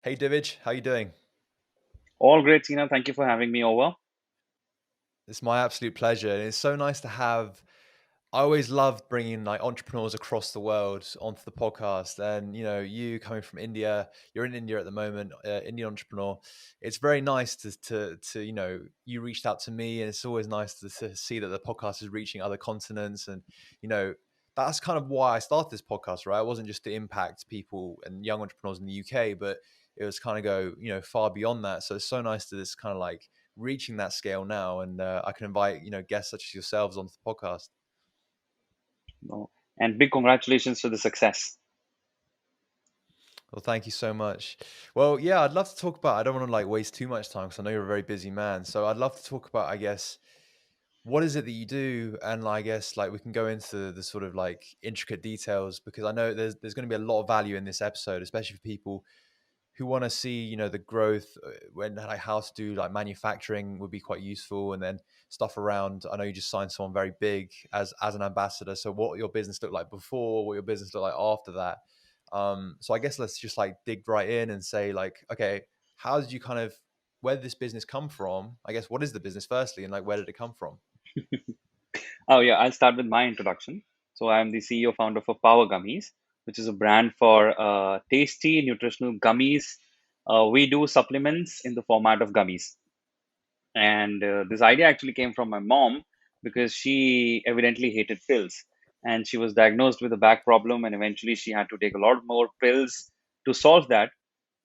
Hey Divij, how you doing? All great, Sina. Thank you for having me over. It's my absolute pleasure. And it's so nice to have. I always loved bringing like entrepreneurs across the world onto the podcast. And you coming from India, you're in India at the moment, Indian entrepreneur. It's very nice to you reached out to me, and it's always nice to see that the podcast is reaching other continents. And you know that's kind of why I started this podcast, right? It wasn't just to impact people and young entrepreneurs in the UK, but it was kind of go far beyond that. So it's so nice that it's kind of like reaching that scale now, and I can invite guests such as yourselves onto the podcast. No. And big congratulations to the success. Well, thank you so much. Well, yeah, I'd love to talk about. I don't want to like waste too much time because I know you're a very busy man. So I'd love to talk about, I guess, what is it that you do, and I guess like we can go into the sort of like intricate details because I know there's going to be a lot of value in this episode, especially for people who want to see the growth when like how to do like manufacturing would be quite useful, and then stuff around. I know you just signed someone very big as an ambassador, so what your business looked like before, what your business looked like after that. So I guess let's just like dig right in and say like, okay, how did you kind of, where did this business come from? I guess what is the business firstly, and like where did it come from? Oh, yeah, I'll start with my introduction. So, I'm the CEO founder for Power Gummies, which is a brand for tasty, nutritional gummies. We do supplements in the format of gummies. And this idea actually came from my mom because she evidently hated pills. And she was diagnosed with a back problem, and eventually she had to take a lot more pills to solve that.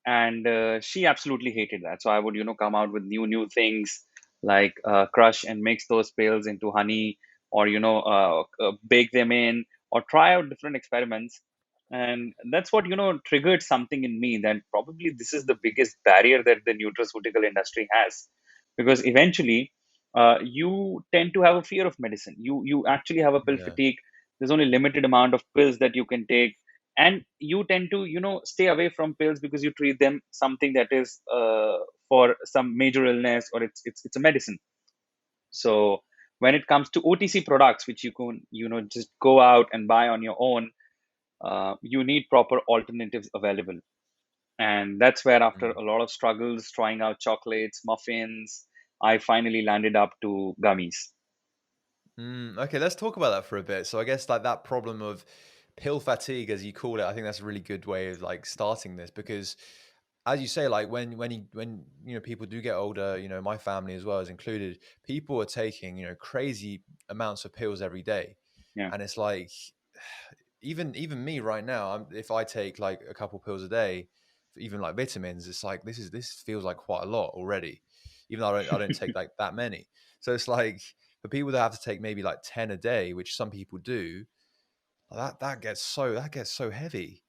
And she absolutely hated that. So I would come out with new things like crush and mix those pills into honey, or bake them in, or try out different experiments. And that's what triggered something in me, that probably this is the biggest barrier that the nutraceutical industry has, because eventually you tend to have a fear of medicine. You actually have a pill Yeah. fatigue. There's only limited amount of pills that you can take, and you tend to stay away from pills because you treat them something that is for some major illness, or it's a medicine. So when it comes to OTC products, which you can just go out and buy on your own, you need proper alternatives available. And that's where, after Mm. a lot of struggles trying out chocolates, muffins, I finally landed up to gummies. Okay, let's talk about that for a bit. So I guess like that problem of pill fatigue, as you call it, I think that's a really good way of like starting this because, as you say, like when people do get older, my family as well is included, people are taking crazy amounts of pills every day, Yeah. and it's like even me right now, if I take like a couple pills a day, even like vitamins, it's like this feels like quite a lot already, even though I don't take like that many. So it's like for people that have to take maybe like 10 a day, which some people do, that gets so heavy.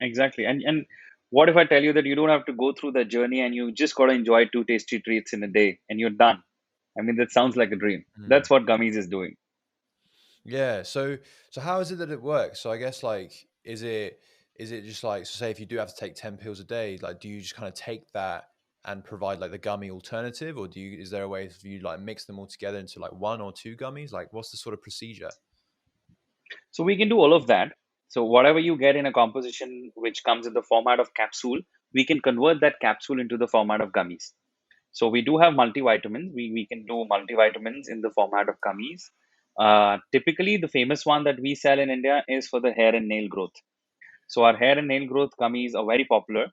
Exactly. And what if I tell you that you don't have to go through the journey, and you just got to enjoy two tasty treats in a day and you're done? I mean, that sounds like a dream. Mm. That's what Gummies is doing. Yeah. So how is it that it works? So I guess like is it just like, so say if you do have to take 10 pills a day, like do you just kind of take that and provide like the gummy alternative, or is there a way for you to like mix them all together into like one or two gummies? Like what's the sort of procedure? So we can do all of that. So whatever you get in a composition which comes in the format of capsule, we can convert that capsule into the format of gummies. So we do have multivitamins. We can do multivitamins in the format of gummies. Typically, the famous one that we sell in India is for the hair and nail growth. So our hair and nail growth gummies are very popular,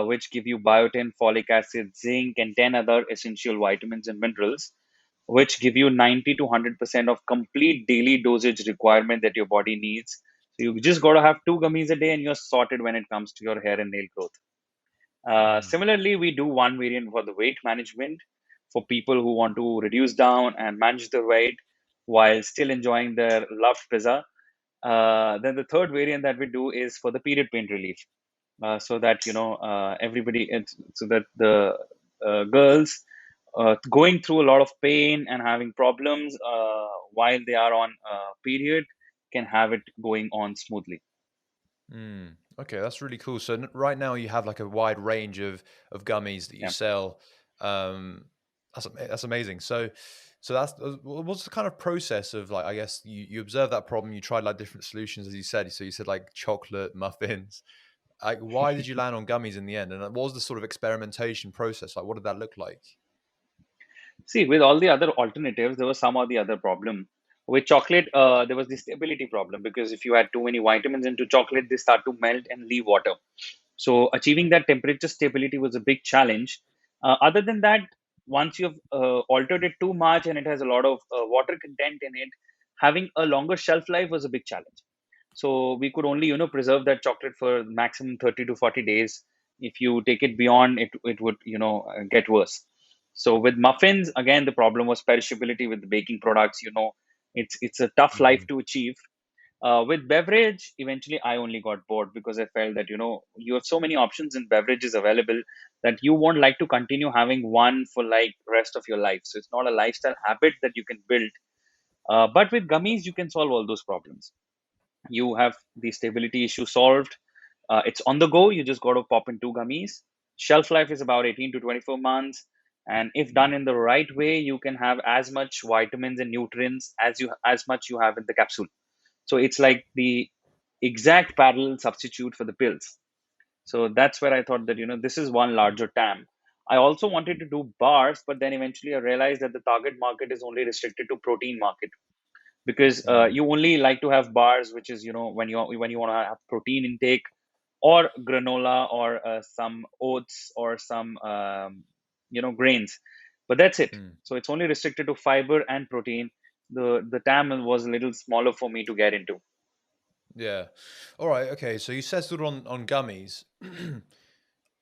which give you biotin, folic acid, zinc, and 10 other essential vitamins and minerals, which give you 90 to 100% of complete daily dosage requirement that your body needs. So you just got to have two gummies a day, and you're sorted when it comes to your hair and nail growth. Mm. Similarly, we do one variant for the weight management, for people who want to reduce down and manage their weight while still enjoying their loved pizza. Then the third variant that we do is for the period pain relief, so that so that the girls going through a lot of pain and having problems while they are on period can have it going on smoothly. Okay, that's really cool. So right now you have like a wide range of gummies that you Yeah. sell. Um, that's amazing. So that's what's the kind of process of like, I guess you observed that problem, you tried like different solutions as you said. So you said like chocolate muffins. Like, why did you land on gummies in the end? And what was the sort of experimentation process? Like, what did that look like? See, with all the other alternatives, there was some or the other problem. With chocolate, there was the stability problem because if you add too many vitamins into chocolate, they start to melt and leave water. So achieving that temperature stability was a big challenge. Other than that, once you've altered it too much and it has a lot of water content in it, having a longer shelf life was a big challenge. So we could only, preserve that chocolate for maximum 30 to 40 days. If you take it beyond, it would, get worse. So with muffins, again, the problem was perishability with the baking products. It's a tough life Mm, to achieve. With beverage, eventually I only got bored because I felt that you have so many options in beverages available that you won't like to continue having one for like rest of your life. So it's not a lifestyle habit that you can build. But with gummies, you can solve all those problems. You have the stability issue solved. It's on the go. You just got to pop in two gummies. Shelf life is about 18 to 24 months. And if done in the right way, you can have as much vitamins and nutrients as much you have in the capsule. So it's like the exact parallel substitute for the pills. So that's where I thought that this is one larger TAM. I also wanted to do bars, but then eventually I realized that the target market is only restricted to protein market because mm, you only like to have bars, which is when you want to have protein intake or granola or some oats or some grains, but that's it. mm. So it's only restricted to fiber and protein. The TAM was a little smaller for me to get into. Yeah. All right. Okay. So you settled on gummies.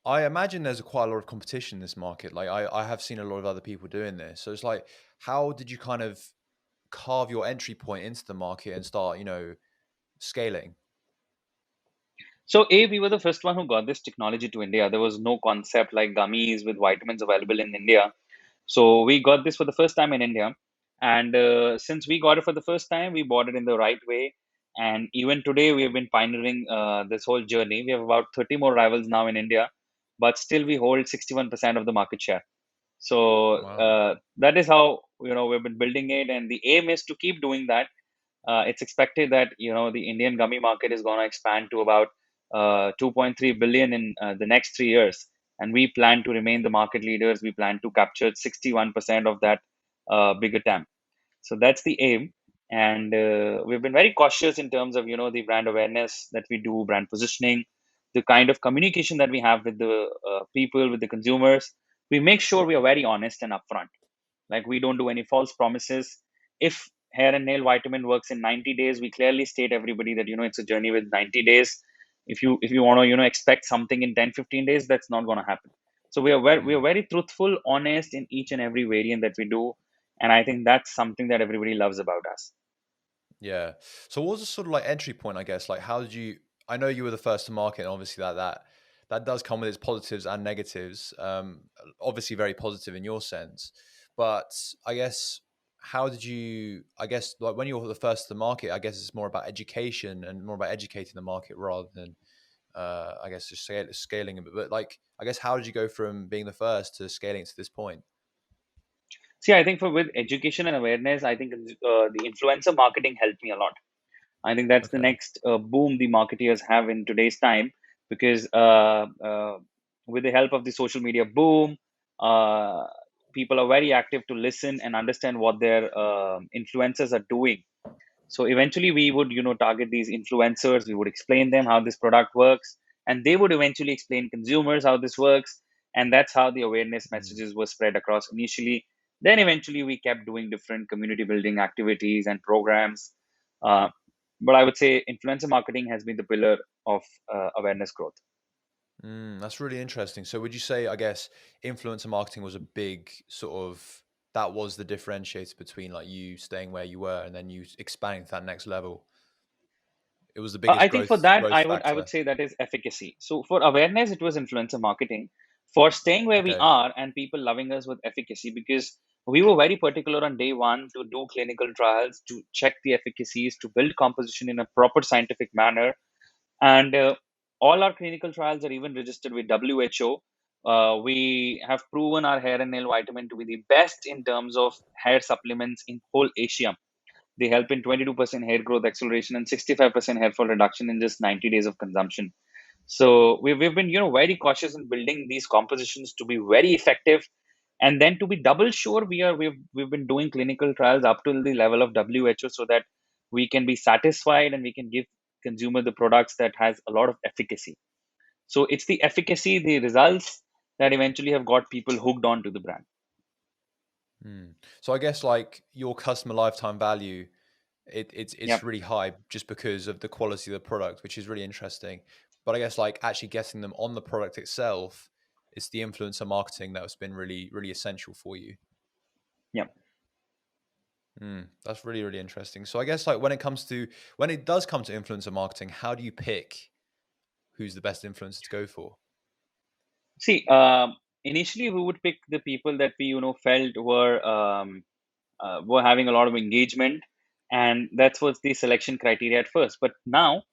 I imagine there's quite a lot of competition in this market. Like I have seen a lot of other people doing this. So it's like, how did you kind of carve your entry point into the market and start, scaling? So A, we were the first one who got this technology to India. There was no concept like gummies with vitamins available in India. So we got this for the first time in India. And since we got it for the first time, we bought it in the right way. And even today, we have been pioneering this whole journey. We have about 30 more rivals now in India, but still we hold 61% of the market share. So Wow. that is how we've been building it, and the aim is to keep doing that. It's expected that the Indian gummy market is going to expand to about 2.3 billion in the next 3 years, and we plan to remain the market leaders. We plan to capture 61% of that bigger TAM. So that's the aim, and we've been very cautious in terms of the brand awareness that we do, brand positioning, the kind of communication that we have with the people, with the consumers. We make sure we are very honest and upfront. Like we don't do any false promises. If hair and nail vitamin works in 90 days, we clearly state everybody that it's a journey with 90 days. If you want to expect something in 10 15 days, that's not going to happen. So we are Mm. very truthful, honest in each and every variant that we do, and I think that's something that everybody loves about us. Yeah. So what was the sort of like entry point, I guess? Like how did you I know you were the first to market, and obviously that does come with its positives and negatives. Obviously very positive in your sense. But I guess how did you I guess like when you were the first to market, I guess it's more about education and more about educating the market rather than I guess just scaling a bit. But like I guess how did you go from being the first to scaling it to this point? See, I think for with education and awareness, I think the influencer marketing helped me a lot. I think that's the Okay. next boom the marketeers have in today's time because with the help of the social media boom, uh, people are very active to listen and understand what their influencers are doing. So eventually, we would target these influencers. We would explain them how this product works, and they would eventually explain consumers how this works. And that's how the awareness Mm. messages were spread across initially. Then eventually, we kept doing different community building activities and programs. Uh, but I would say influencer marketing has been the pillar of awareness growth. That's really interesting. So would you say, I guess, influencer marketing was a big sort of that was the differentiator between like you staying where you were and then you expanding to that next level? It was the biggest I think for that, growth I would factor. say that is efficacy. So for awareness, it was influencer marketing. For staying where we Okay. are and people loving us with efficacy, because we were very particular on day one to do clinical trials, to check the efficacies, to build composition in a proper scientific manner, and all our clinical trials are even registered with WHO. We have proven our hair and nail vitamin to be the best in terms of hair supplements in whole Asia. They help in 22% hair growth acceleration and 65% hair fall reduction in just 90 days of consumption. So we've been, very cautious in building these compositions to be very effective, and then to be double sure, we've been doing clinical trials up to the level of WHO, so that we can be satisfied and we can give consumer the products that has a lot of efficacy. So it's the efficacy, the results, that eventually have got people hooked on to the brand. Hmm. So I guess like your customer lifetime value, Yeah. it's really high just because of the quality of the product, which is really interesting. But I guess like actually getting them on the product itself, it's the influencer marketing that has been really, really essential for you. Yeah. That's really, really interesting. So I guess like when it does come to influencer marketing, how do you pick who's the best influencer to go for? See, initially we would pick the people that we, felt were having a lot of engagement, and that was the selection criteria at first. But now,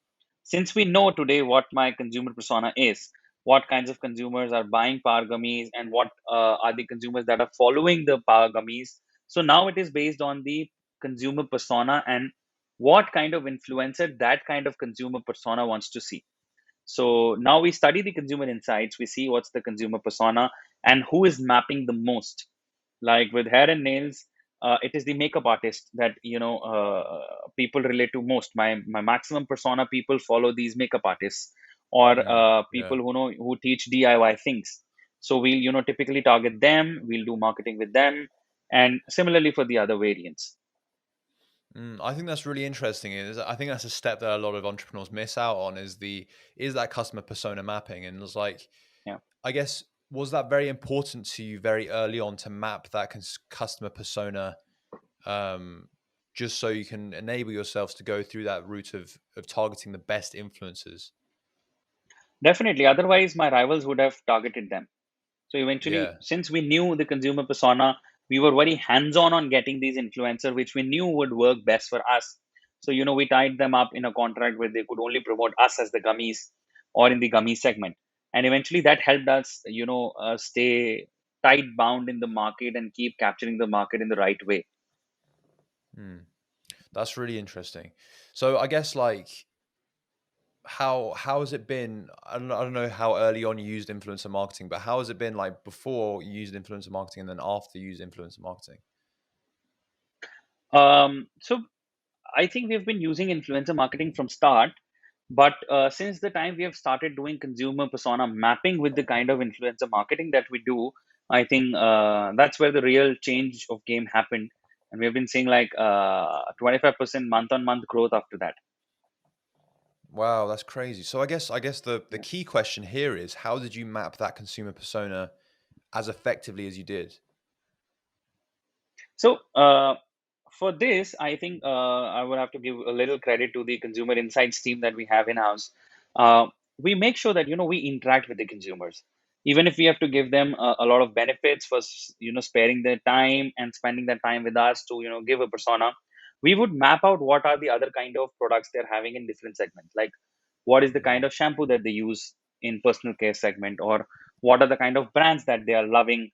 since we know today what my consumer persona is, what kinds of consumers are buying power gummies, and what are the consumers that are following the power gummies, so now it is based on the consumer persona and what kind of influencer that kind of consumer persona wants to see. So now we study the consumer insights, we see what's the consumer persona and who is mapping the most. Like with hair and nails, it is the makeup artist that, people relate to most. My maximum persona, people follow these makeup artists, or Yeah. people who teach DIY things. So we'll, typically target them. We'll do marketing with them, and similarly for the other variants. I think that's really interesting. I think that's a step that a lot of entrepreneurs miss out on is that customer persona mapping. And it's like, Yeah. I guess, was that very important to you very early on to map that customer persona, um, just so you can enable yourselves to go through that route of targeting the best influencers? Definitely. Otherwise, my rivals would have targeted them. So eventually, Yeah. since we knew the consumer persona, we were very hands-on on getting these influencers, which we knew would work best for us. So, we tied them up in a contract where they could only promote us as the gummies or in the gummy segment. And eventually that helped us, stay tight bound in the market and keep capturing the market in the right way. Hmm. That's really interesting. So I guess like how has it been? I don't know how early on you used influencer marketing, but how has it been like before you used influencer marketing and then after you used influencer marketing? So I think we've been using influencer marketing from start, but since the time we have started doing consumer persona mapping with the kind of influencer marketing that we do, I think that's where the real change of game happened, and we've been seeing like 25% month on month growth after that. Wow, that's crazy. So I guess the Yeah. key question here is how did you map that consumer persona as effectively as you did? So for this, I think I would have to give a little credit to the consumer insights team that we have in house. Uh, we make sure that we interact with the consumers, even if we have to give them a lot of benefits for sparing their time and spending their time with us to give a persona. We would map out what are the other kind of products they're having in different segments, like what is the kind Mm, of shampoo that they use in personal care segment, or what are the kind of brands that they are loving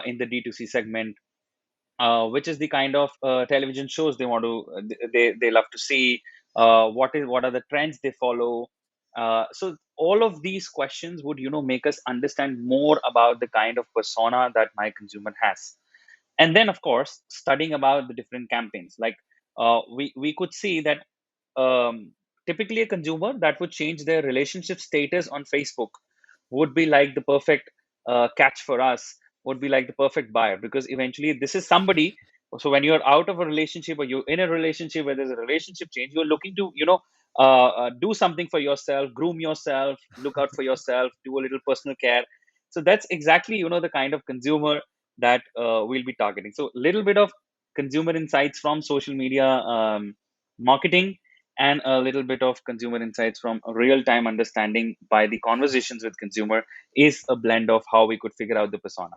in the D2C segment, which is the kind of television shows they want to they love to see, what are the trends they follow. So all of these questions would make us understand more about the kind of persona that my consumer has. And then of course studying about the different campaigns, like we could see that typically a consumer that would change their relationship status on Facebook would be like the perfect catch for us, would be like the perfect buyer, because eventually this is somebody. So when you're out of a relationship or you're in a relationship where there's a relationship change, you're looking to do something for yourself, groom yourself, look out for yourself, do a little personal care. So that's exactly the kind of consumer that we'll be targeting. So a little bit of consumer insights from social media marketing, and a little bit of consumer insights from real time understanding by the conversations with consumer is a blend of how we could figure out the persona.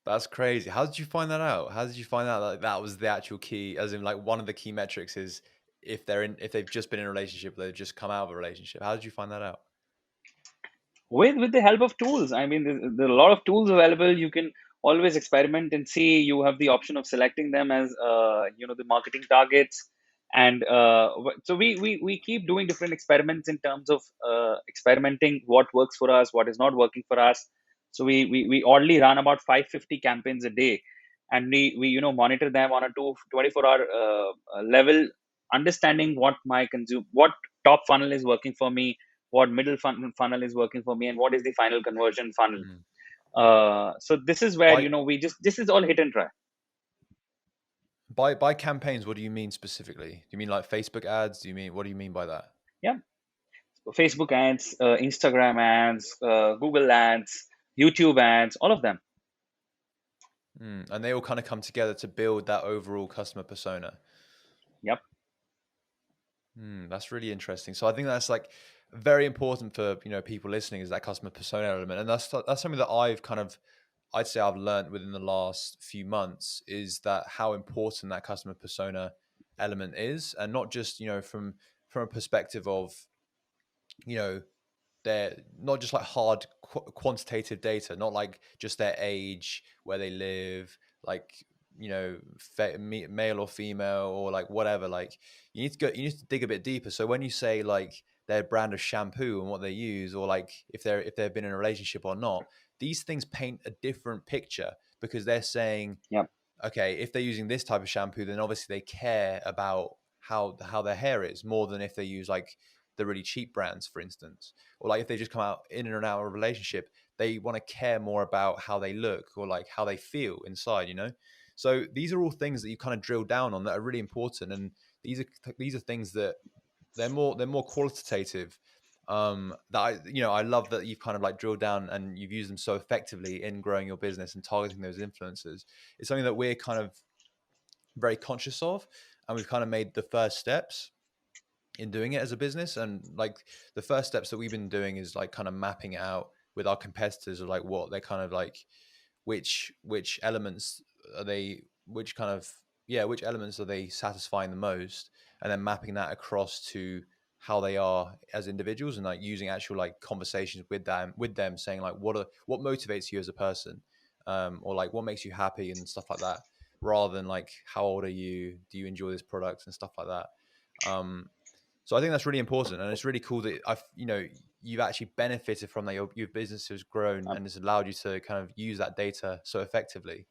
that's crazy. How did you find that out? How did you find out that that was the actual key? As in, like one of the key metrics is if they've just been in a relationship, they've just come out of a relationship. How did you find that out? With the help of tools, I mean, there are a lot of tools available. You can always experiment and see. You have the option of selecting them as the marketing targets, And so we keep doing different experiments in terms of experimenting what works for us, what is not working for us. So we oddly run about 550 campaigns a day, and we monitor them on a 24-hour level, understanding what top funnel is working for me, what middle funnel is working for me, and what is the final conversion funnel. Mm. So this is where By we just this is all hit and try. by campaigns, what do you mean specifically? Do you mean like Facebook ads? Do you mean, what do you mean by that? Yeah, Facebook ads, Instagram ads, Google ads, YouTube ads, all of them. Mm. And they all kind of come together to build that overall customer persona. Yep. That's really interesting. So I think that's like very important for, people listening, is that customer persona element, and that's something that I'd say I've learned within the last few months, is that how important that customer persona element is, and not just, from a perspective of, you know they're not just like hard quantitative data, not like just their age, where they live, like, male or female, or like whatever. Like, you need to dig a bit deeper. So when you say like their brand of shampoo and what they use, or like if they've been in a relationship or not, these things paint a different picture, because they're saying, Yep. okay, if they're using this type of shampoo, then obviously they care about how their hair is, more than if they use like the really cheap brands, for instance. Or like if they just come out in and out of a relationship, they want to care more about how they look, or like how they feel inside. So these are all things that you kind of drill down on, that are really important, and these are things that they're more qualitative. That I love that you've kind of like drilled down, and you've used them so effectively in growing your business and targeting those influencers. It's something that we're kind of very conscious of, and we've kind of made the first steps in doing it as a business. And like the first steps that we've been doing is like kind of mapping it out with our competitors, of like what they're kind of like, which elements are they, which kind of, yeah, which elements are they satisfying the most, and then mapping that across to how they are as individuals, and like using actual like conversations with them saying like, what motivates you as a person, or like what makes you happy and stuff like that, rather than like, how old are you, do you enjoy this product, and stuff like that. Um so I think that's really important, and it's really cool that you've actually benefited from that. Your business has grown, Yep. and it's allowed you to kind of use that data so effectively.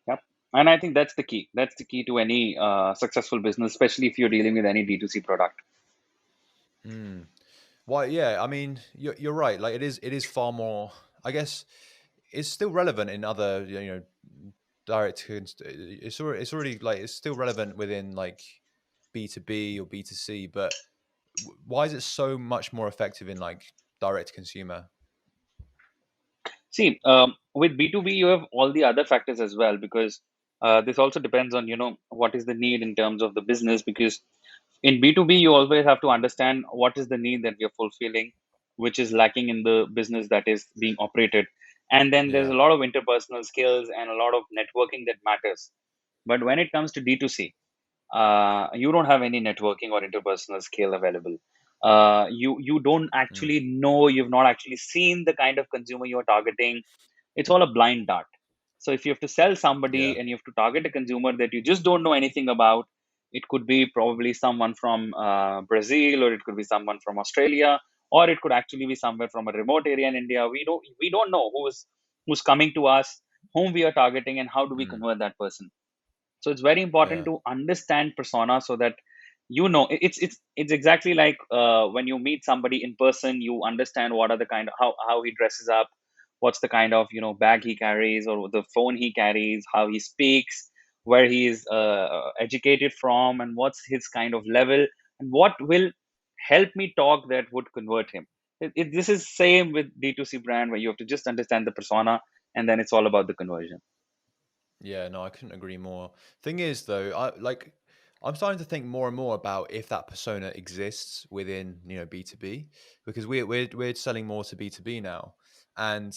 Yep. And I think that's the key. That's the key to any successful business, especially if you're dealing with any D2C product. Mm. Well, yeah, I mean, you're right. Like it is far more. I guess it's still relevant in other, it's already like it's still relevant within like B2B or B2C, but why is it so much more effective in like direct to consumer? See, with B2B, you have all the other factors as well, because this also depends on, what is the need in terms of the business. Because in B2B, you always have to understand what is the need that you're fulfilling, which is lacking in the business that is being operated. And then there's a Yeah. lot of interpersonal skills and a lot of networking that matters. But when it comes to D2C, you don't have any networking or interpersonal skill available. You don't Mm. actually know, you've not actually seen the kind of consumer you're targeting. It's all a blind dart. So if you have to sell Yeah. somebody and you have to target a consumer that you just don't know anything about, it could be probably someone from Brazil, or it could be someone from Australia, or it could actually be somewhere from a remote area in India. We don't know who's coming to us, whom we are targeting, and how do we Mm. convert that person. So it's very important Yeah. to understand persona, so that it's exactly like when you meet somebody in person, you understand what are the kind of how he dresses up, what's the kind of bag he carries, or the phone he carries, how he speaks, where he is educated from, and what's his kind of level, and what will help me talk that would convert him. This is same with D2C brand, where you have to just understand the persona, and then it's all about the conversion. Yeah, no, I couldn't agree more. Thing is, though, I'm starting to think more and more about if that persona exists within, B2B, because we're selling more to B2B now, and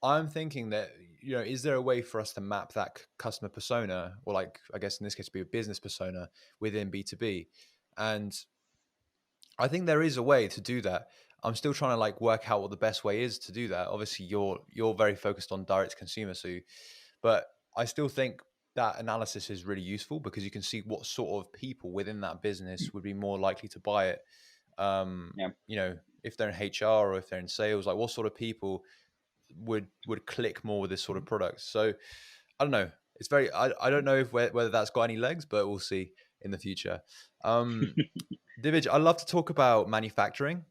I'm thinking that, is there a way for us to map that customer persona, or like, I guess in this case, be a business persona within B2B, and I think there is a way to do that. I'm still trying to like work out what the best way is to do that. Obviously, you're very focused on direct to consumer, so, but I still think. that analysis is really useful because you can see what sort of people within that business would be more likely to buy it. Yeah. You know, if they're in HR or if they're in sales, like what sort of people would click more with this sort of product. So I don't know. It's very. I don't know if whether that's got any legs, but we'll see in the future. Um, Divij, I love to talk about manufacturing.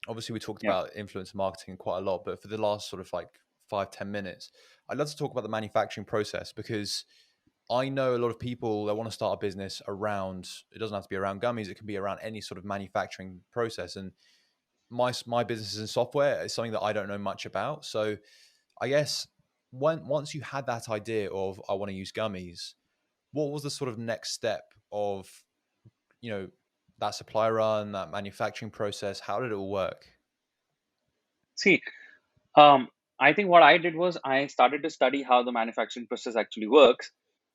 Obviously, we talked Yeah. about influencer marketing quite a lot, but for the last sort of like 5-10 minutes, I'd love to talk about the manufacturing process because I know a lot of people that want to start a business around. It doesn't have to be around gummies; it can be around any sort of manufacturing process. And my business is in software. It's something that I don't know much about. So I guess once you had that idea of I want to use gummies, what was the sort of next step of you know that supply run, that manufacturing process? How did it all work? See, um, I think what I did was I started to study how the manufacturing process actually works,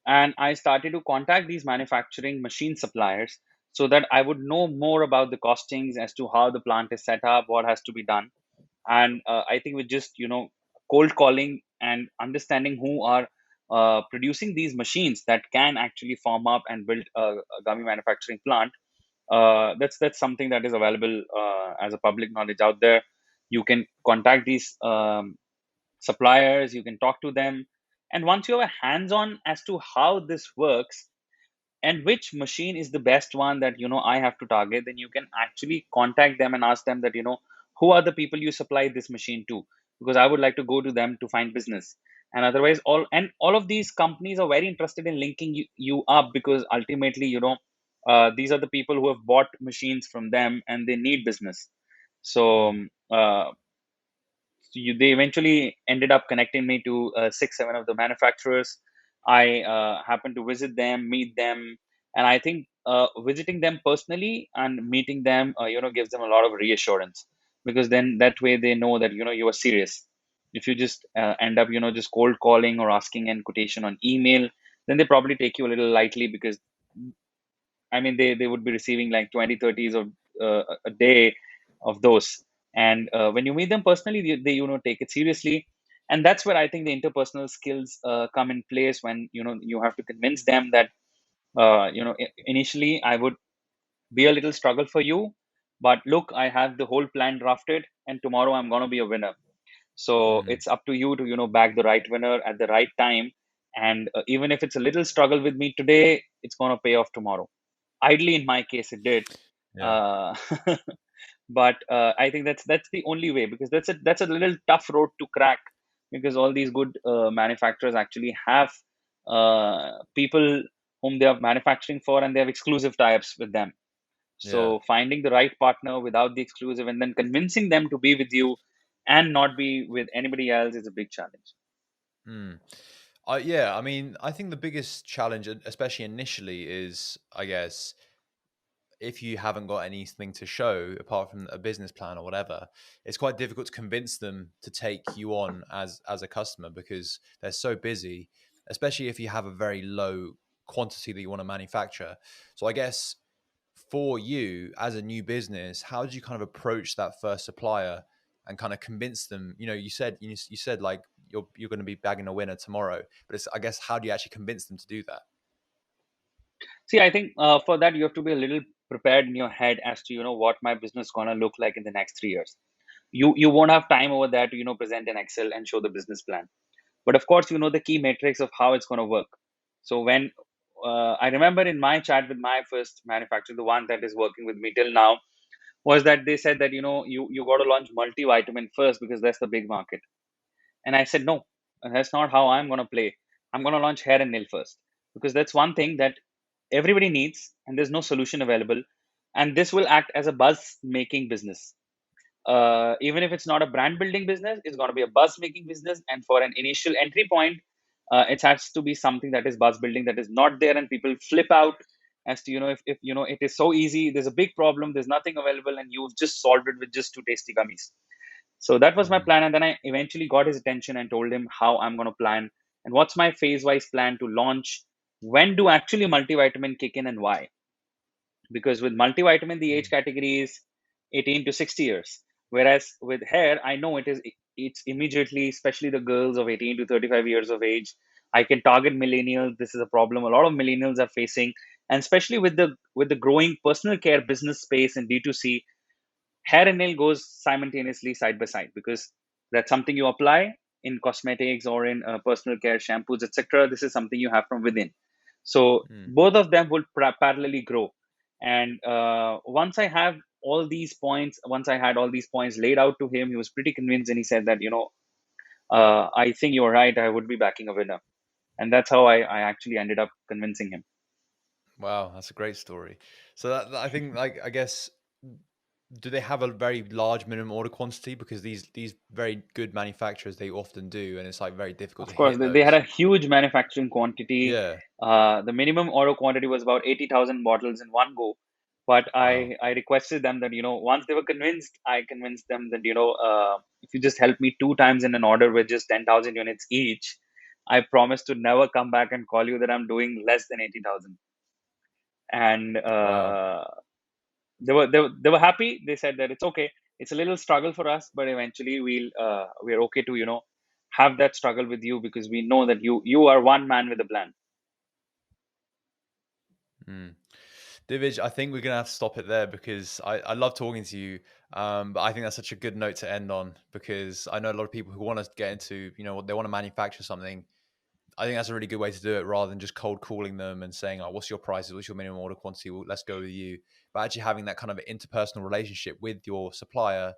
and I started to contact these manufacturing machine suppliers so that I would know more about the costings as to how the plant is set up, what has to be done. And I think with just cold calling and understanding who are producing these machines that can actually form up and build a gummy manufacturing plant, that's something that is available as a public knowledge out there. You can contact these suppliers, you can talk to them, and once you have a hands on as to how this works and which machine is the best one that I have to target, then you can actually contact them and ask them that who are the people you supply this machine to, because I would like to go to them to find business. And otherwise, all of these companies are very interested in linking you up, because ultimately, these are the people who have bought machines from them and they need business. So Mm, they eventually ended up connecting me to 6 7 of the manufacturers. I happened to visit them, meet them, and I think visiting them personally and meeting them gives them a lot of reassurance, because then that way they know that you are serious. If you just end up just cold calling or asking an quotation on email, then they probably take you a little lightly, because I mean, they would be receiving like 20, 30s of a day of those. And when you meet them personally, they take it seriously. And that's where I think the interpersonal skills come in place, when you have to convince them that initially I would be a little struggle for you, but look, I have the whole plan drafted, and tomorrow I'm going to be a winner. So mm, it's up to you to back the right winner at the right time. And even if it's a little struggle with me today, it's going to pay off tomorrow. Ideally, in my case, it did. yeah, uh, but I think that's the only way, because that's a little tough road to crack, because all these good manufacturers actually have people whom they are manufacturing for, and they have exclusive tie-ups with them. yeah. So finding the right partner without the exclusive, and then convincing them to be with you and not be with anybody else, is a big challenge. Mm. Yeah, I mean, I think the biggest challenge, especially initially, is I guess if you haven't got anything to show apart from a business plan or whatever, it's quite difficult to convince them to take you on as a customer because they're so busy, especially if you have a very low quantity that you want to manufacture. So I guess for you as a new business, how did you kind of approach that first supplier and kind of convince them? You said like you're going to be bagging a winner tomorrow, but it's I guess how do you actually convince them to do that? See, I think for that you have to be a little prepared in your head as to what my business gonna look like in the next 3 years. You won't have time over there to present an Excel and show the business plan. But of course, the key metrics of how it's gonna work. So when I remember in my chat with my first manufacturer, the one that is working with me till now, was that they said that you got to launch multivitamin first, because that's the big market. And I said, no, that's not how I'm going to play. I'm going to launch hair and nail first, because that's one thing that everybody needs and there's no solution available. And this will act as a buzz making business. Even if it's not a brand building business, it's going to be a buzz making business. And for an initial entry point, it has to be something that is buzz building, that is not there, and people flip out as to if it is so easy. There's a big problem, there's nothing available, and you've just solved it with just two tasty gummies. So that was my Mm, plan. And then I eventually got his attention and told him how I'm going to plan and what's my phase wise plan to launch. When do actually multivitamin kick in and why? Because with multivitamin, the age mm, category is 18 to 60 years. Whereas with hair, I know it's immediately, especially the girls of 18 to 35 years of age, I can target millennials. This is a problem a lot of millennials are facing, and especially with the growing personal care business space in D2C, hair and nail goes simultaneously side by side, because that's something you apply in cosmetics or in personal care shampoos, etc. This is something you have from within. So Mm. both of them will parallelly grow. And once I had all these points laid out to him, he was pretty convinced, and he said that, I think you're right, I would be backing a winner. And that's how I actually ended up convincing him. Wow, that's a great story. So I think, like, I guess, do they have a very large minimum order quantity? Because these very good manufacturers, they often do, and it's like very difficult Of to course, hit they had those. a huge manufacturing quantity. Yeah. The minimum order quantity was about 80,000 bottles in one go. But Wow. I requested them that, once they were convinced, I convinced them that, if you just help me two times in an order with just 10,000 units each, I promise to never come back and call you that I'm doing less than 80,000. And Wow. they were happy. They said that it's okay. It's a little struggle for us, but eventually we're okay to have that struggle with you, because we know that you are one man with a plan. Mm. Divij, I think we're gonna have to stop it there because I love talking to you. But I think that's such a good note to end on, because I know a lot of people who want to get into, they want to manufacture something. I think that's a really good way to do it, rather than just cold calling them and saying, "Oh, what's your prices? What's your minimum order quantity? Well, let's go with you." But actually having that kind of interpersonal relationship with your supplier,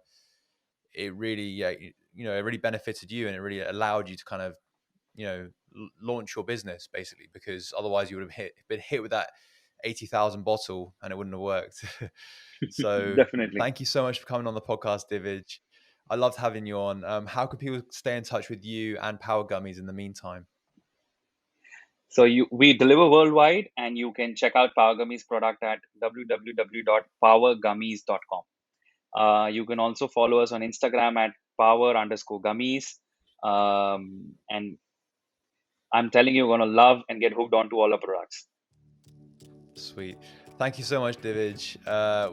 it really, yeah, it really benefited you, and it really allowed you to kind of, launch your business basically, because otherwise you would have been hit with that 80,000 bottle and it wouldn't have worked. So Definitely. thank you so much for coming on the podcast, Divij. I loved having you on. How can people stay in touch with you and Power Gummies in the meantime? So we deliver worldwide, and you can check out Power Gummies product at www.powergummies.com. You can also follow us on Instagram at power_gummies. And I'm telling you, you're gonna love and get hooked onto all our products. Sweet. Thank you so much, Divij.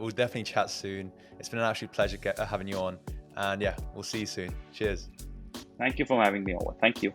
We'll definitely chat soon. It's been an absolute pleasure having you on. And yeah, we'll see you soon. Cheers. Thank you for having me over. Thank you.